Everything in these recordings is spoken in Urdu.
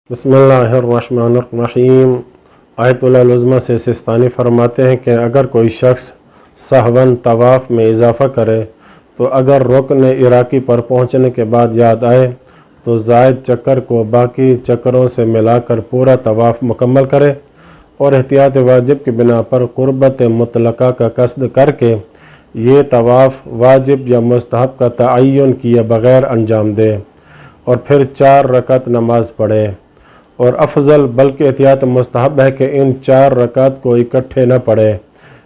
بسم اللہ الرحمن الرحیم۔ آیت العظمہ سے سستانی فرماتے ہیں کہ اگر کوئی شخص سہون طواف میں اضافہ کرے تو اگر رکن عراقی پر پہنچنے کے بعد یاد آئے تو زائد چکر کو باقی چکروں سے ملا کر پورا طواف مکمل کرے اور احتیاط واجب کی بنا پر قربت مطلقہ کا قصد کر کے یہ طواف واجب یا مستحب کا تعین کیے بغیر انجام دے اور پھر 4 رکعت نماز پڑھے، اور افضل بلکہ احتیاط مستحب ہے کہ ان 4 رکعت کو اکٹھے نہ پڑھے،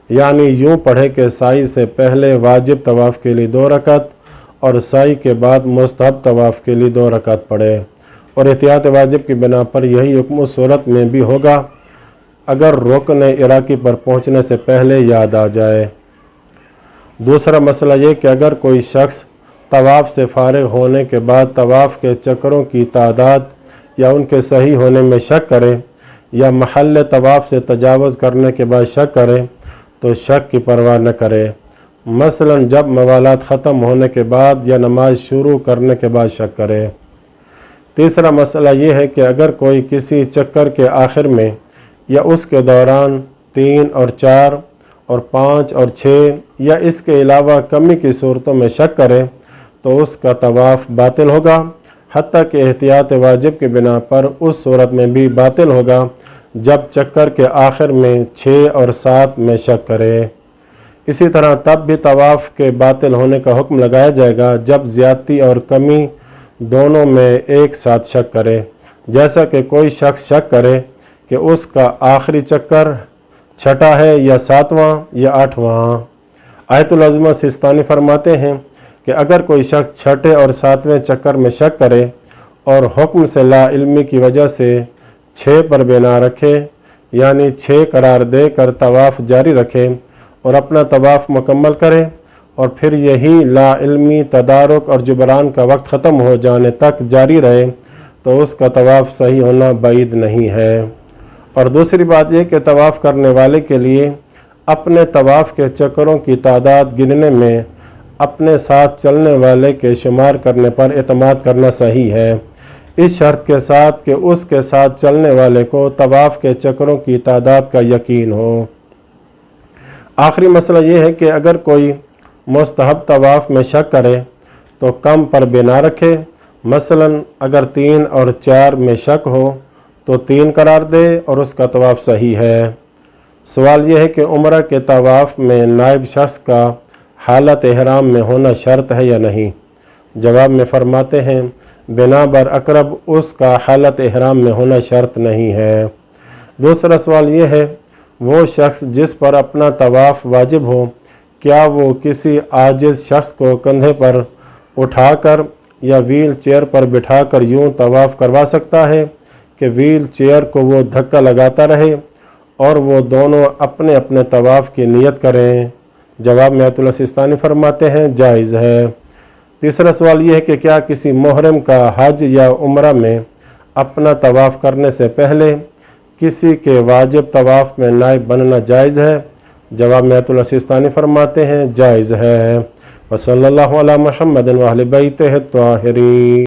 یعنی یوں پڑھے کہ سعی سے پہلے واجب طواف کے لیے 2 رکعت اور سعی کے بعد مستحب طواف کے لیے 2 رکعت پڑھے، اور احتیاط واجب کی بنا پر یہی حکم اس صورت میں بھی ہوگا اگر رکن عراقی پر پہنچنے سے پہلے یاد آ جائے۔ دوسرا مسئلہ یہ کہ اگر کوئی شخص طواف سے فارغ ہونے کے بعد طواف کے چکروں کی تعداد یا ان کے صحیح ہونے میں شک کرے یا محل طواف سے تجاوز کرنے کے بعد شک کرے تو شک کی پرواہ نہ کرے، مثلا جب موالات ختم ہونے کے بعد یا نماز شروع کرنے کے بعد شک کرے۔ تیسرا مسئلہ یہ ہے کہ اگر کوئی کسی چکر کے آخر میں یا اس کے دوران 3 اور 4 اور 5 اور 6 یا اس کے علاوہ کمی کی صورتوں میں شک کرے تو اس کا طواف باطل ہوگا، حتیٰ کہ احتیاط واجب کی بنا پر اس صورت میں بھی باطل ہوگا جب چکر کے آخر میں 6 اور 7 میں شک کرے۔ اسی طرح تب بھی طواف کے باطل ہونے کا حکم لگایا جائے گا جب زیادتی اور کمی دونوں میں ایک ساتھ شک کرے، جیسا کہ کوئی شخص شک کرے کہ اس کا آخری چکر 6واں ہے یا 7واں یا 8واں۔ آیت العظمہ سستانی فرماتے ہیں کہ اگر کوئی شخص 6 اور 7ویں چکر میں شک کرے اور حکم سے لا علمی کی وجہ سے 6 پر بنا رکھے، یعنی 6 قرار دے کر طواف جاری رکھے اور اپنا طواف مکمل کرے اور پھر یہی لا علمی تدارک اور جبران کا وقت ختم ہو جانے تک جاری رہے تو اس کا طواف صحیح ہونا بعید نہیں ہے۔ اور دوسری بات یہ کہ طواف کرنے والے کے لیے اپنے طواف کے چکروں کی تعداد گننے میں اپنے ساتھ چلنے والے کے شمار کرنے پر اعتماد کرنا صحیح ہے، اس شرط کے ساتھ کہ اس کے ساتھ چلنے والے کو طواف کے چکروں کی تعداد کا یقین ہو۔ آخری مسئلہ یہ ہے کہ اگر کوئی مستحب طواف میں شک کرے تو کم پر بنا رکھے، مثلا اگر 3 اور 4 میں شک ہو تو 3 قرار دے اور اس کا طواف صحیح ہے۔ سوال یہ ہے کہ عمرہ کے طواف میں نائب شخص کا حالت احرام میں ہونا شرط ہے یا نہیں؟ جواب میں فرماتے ہیں بنا بر اقرب اس کا حالت احرام میں ہونا شرط نہیں ہے۔ دوسرا سوال یہ ہے وہ شخص جس پر اپنا طواف واجب ہو کیا وہ کسی عاجز شخص کو کندھے پر اٹھا کر یا ویل چیئر پر بٹھا کر یوں طواف کروا سکتا ہے کہ ویل چیئر کو وہ دھکا لگاتا رہے اور وہ دونوں اپنے اپنے طواف کی نیت کریں؟ جواب میں آیت اللہ سستانی فرماتے ہیں جائز ہے۔ تیسرا سوال یہ ہے کہ کیا کسی محرم کا حج یا عمرہ میں اپنا طواف کرنے سے پہلے کسی کے واجب طواف میں نائب بننا جائز ہے؟ جواب میں آیت اللہ سستانی فرماتے ہیں جائز ہے۔ وصلی اللہ علی محمد و اہل بیتہ الطاہرین۔